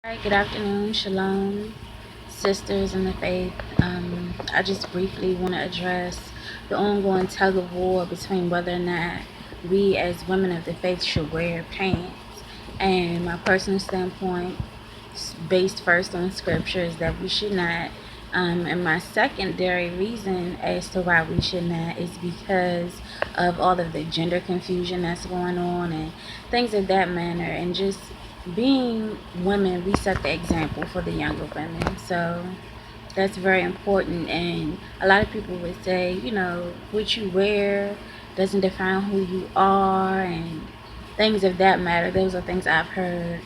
All right, good afternoon, shalom, sisters in the faith. I just briefly want to address the ongoing tug of war between whether or not we as women of the faith should wear pants. And my personal standpoint, based first on scripture, is that we should not. And my secondary reason as to why we should not is because of all of the gender confusion that's going on and things of that manner. And just being women, we set the example for the younger women. So that's very important. And a lot of people would say, what you wear doesn't define who you are and things of that matter. Those are things I've heard.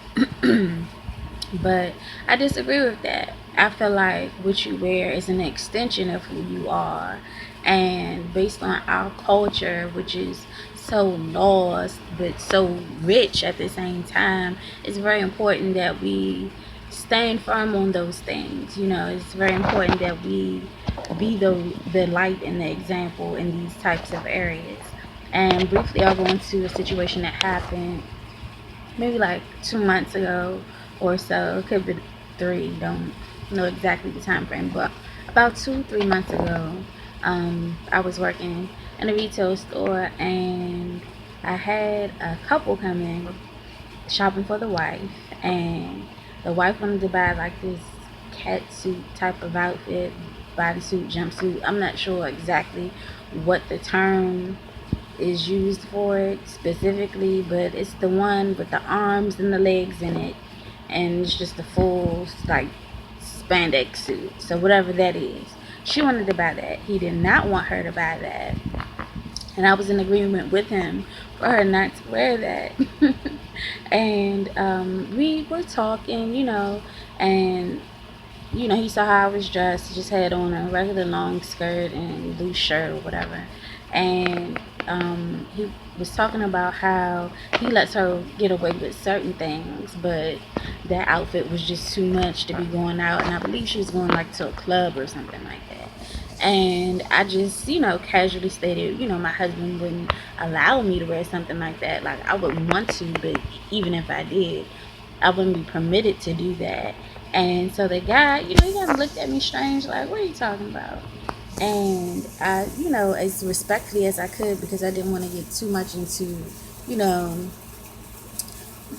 But I disagree with that. I feel like what you wear is an extension of who you are. And based on our culture, which is so lost but so rich at the same time, it's very important that we stand firm on those things. It's very important that we be the light and the example in these types of areas. And briefly, I'll go into a situation that happened maybe like 2 months ago or so. It could be three. Don't know exactly the time frame, but about 3 months ago, I was working in a retail store and I had a couple come in shopping for the wife, and the wife wanted to buy like this cat suit type of outfit, bodysuit, jumpsuit. I'm not sure exactly what the term is used for it specifically, but it's the one with the arms and the legs in it, and it's just a full like spandex suit. So whatever that is, she wanted to buy that. He did not want her to buy that, and I was in agreement with him for her not to wear that. And we were talking, and he saw how I was dressed. He just had on a regular long skirt and loose shirt or whatever. And he was talking about how he lets her get away with certain things, but that outfit was just too much to be going out. And I believe she was going like to a club or something like that. And I just, casually stated, my husband wouldn't allow me to wear something like that. Like, I would want to, but even if I did, I wouldn't be permitted to do that. And so the guy, he kind of looked at me strange, like, what are you talking about? And I, as respectfully as I could, because I didn't want to get too much into, you know,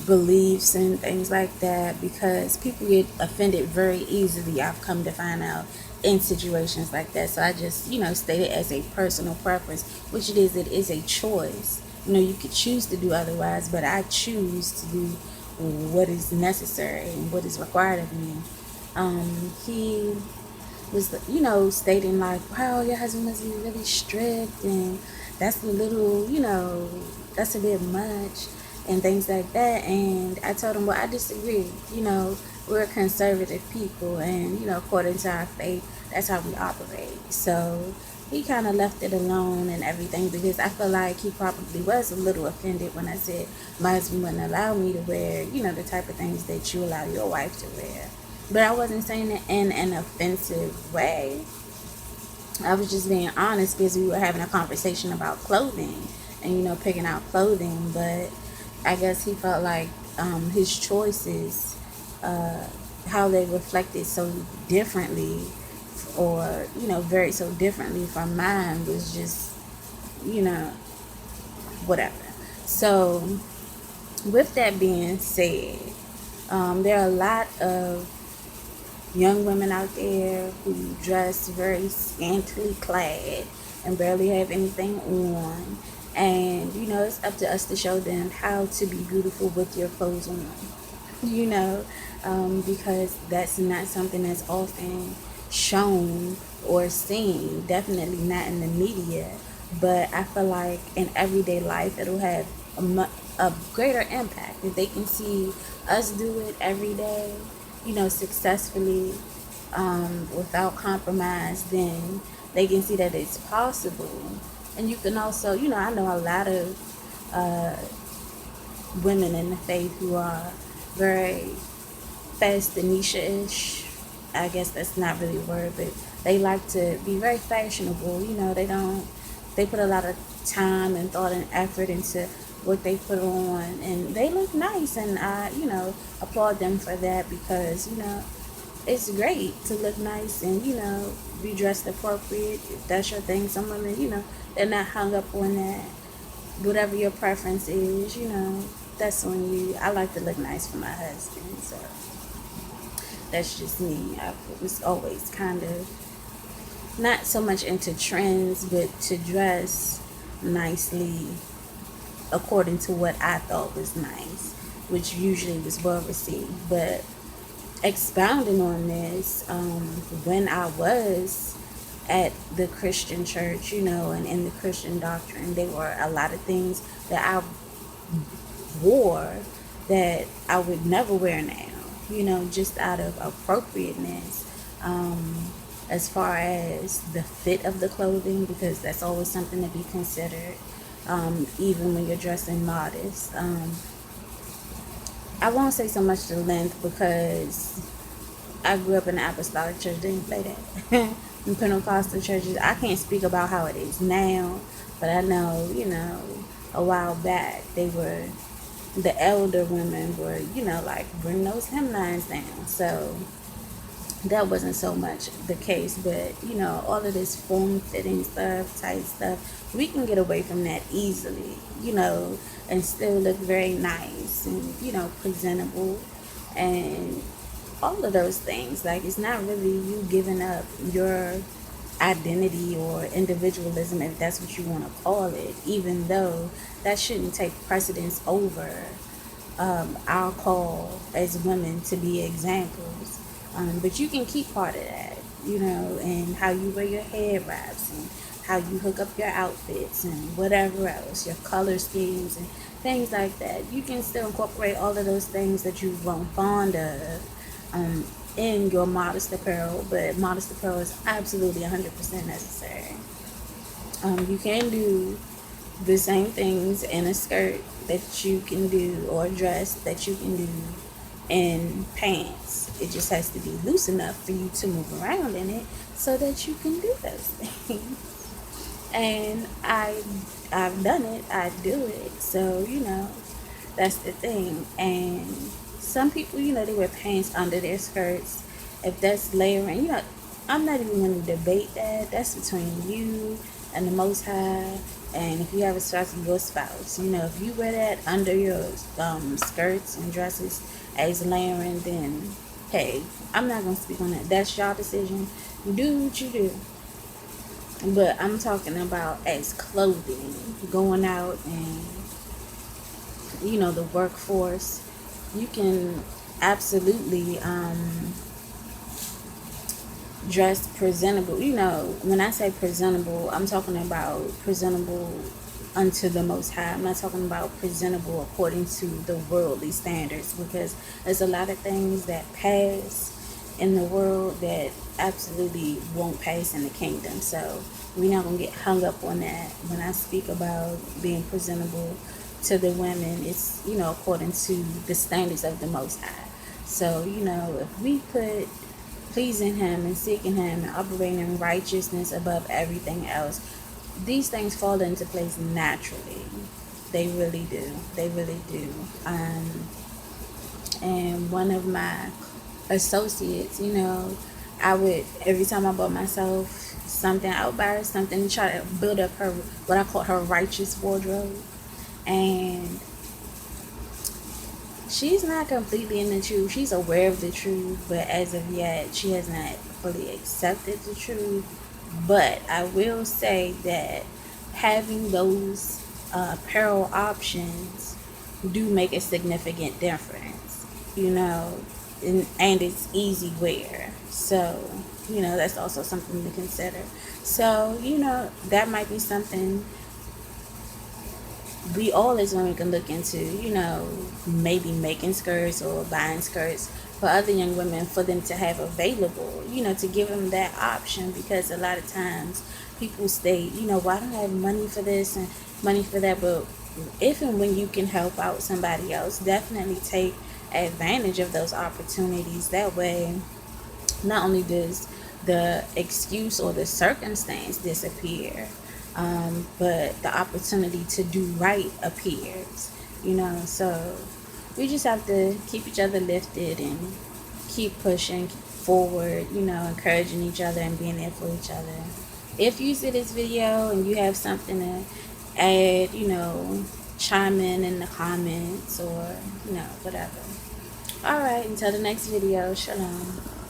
beliefs and things like that, because people get offended very easily, I've come to find out, in situations like that. So I just, state it as a personal preference, which it is a choice. You could choose to do otherwise, but I choose to do what is necessary and what is required of me. He was, stating like, wow, your husband must be really strict, and that's a little, that's a bit much, and things like that. And I told him, well, I disagree. We're conservative people, and, according to our faith, that's how we operate. So he kind of left it alone and everything, because I feel like he probably was a little offended when I said my husband wouldn't allow me to wear, the type of things that you allow your wife to wear. But I wasn't saying it in an offensive way. I was just being honest, because we were having a conversation about clothing and, picking out clothing. But I guess he felt like his choices, how they reflected so differently, or, very so differently from mine, was just, you know, whatever. So, with that being said, there are a lot of young women out there who dress very scantily clad and barely have anything on. And, it's up to us to show them how to be beautiful with your clothes on, you know, because that's not something that's often shown or seen, definitely not in the media. But I feel like in everyday life, it'll have a greater impact if they can see us do it every day, successfully, without compromise. Then they can see that it's possible. And you can also, I know a lot of uh, women in the faith who are very fashionisha-ish. I guess that's not really a word, but they like to be very fashionable. They put a lot of time and thought and effort into what they put on, and they look nice, and I, applaud them for that, because, it's great to look nice and, be dressed appropriate. If that's your thing, some women, they're not hung up on that. Whatever your preference is, that's on you. I like to look nice for my husband, so that's just me. I was always kind of not so much into trends, but to dress nicely according to what I thought was nice, which usually was well received. But expounding on this, when I was at the Christian church, and in the Christian doctrine, there were a lot of things that I wore that I would never wear now, just out of appropriateness, as far as the fit of the clothing, because that's always something to be considered, even when you're dressing modest. I won't say so much the length, because I grew up in the apostolic church, didn't play that. In Pentecostal churches, I can't speak about how it is now, but I know, a while back, the elder women were, like, bring those hemlines down. So that wasn't so much the case, but, all of this form-fitting stuff, tight stuff, we can get away from that easily, and still look very nice and, presentable, and all of those things. Like, it's not really you giving up your identity or individualism, if that's what you want to call it, even though that shouldn't take precedence over our call as women to be examples. But you can keep part of that, and how you wear your head wraps, and how you hook up your outfits, and whatever else, your color schemes and things like that. You can still incorporate all of those things that you've grown fond of, in your modest apparel, but modest apparel is absolutely 100% necessary. You can do the same things in a skirt that you can do, or a dress that you can do in pants. It just has to be loose enough for you to move around in it, so that you can do those things. And I've done it. I do it. So, that's the thing. And some people, they wear pants under their skirts. If that's layering, I'm not even going to debate that. That's between you and the Most High. And if you have a spouse, your spouse. If you wear that under your skirts and dresses as layering, then hey, I'm not going to speak on that. That's your decision. You do what you do. But I'm talking about as clothing, going out and, the workforce. You can absolutely dress presentable. When I say presentable, I'm talking about presentable unto the Most High. I'm not talking about presentable according to the worldly standards, because there's a lot of things that pass in the world that absolutely won't pass in the kingdom. So we're not going to get hung up on that. When I speak about being presentable to the women, it's, according to the standards of the Most High. So, if we put pleasing Him and seeking Him and operating in righteousness above everything else, these things fall into place naturally. They really do. They really do. And one of my associates, I would, every time I bought myself something, I would buy her something to try to build up her, what I call her righteous wardrobe. And she's not completely in the truth. She's aware of the truth, but as of yet, she has not fully accepted the truth. But I will say that having those apparel options do make a significant difference, and it's easy wear. So, that's also something to consider. So, that might be something we all as women can look into, maybe making skirts or buying skirts for other young women for them to have available, to give them that option, because a lot of times people state, well, I don't have money for this and money for that, but if and when you can help out somebody else, definitely take advantage of those opportunities. That way, not only does the excuse or the circumstance disappear, but the opportunity to do right appears, you know. So we just have to keep each other lifted and keep pushing forward, you know, encouraging each other and being there for each other. If you see this video and you have something to add, you know, chime in the comments or, you know, whatever. All right, until the next video, shalom.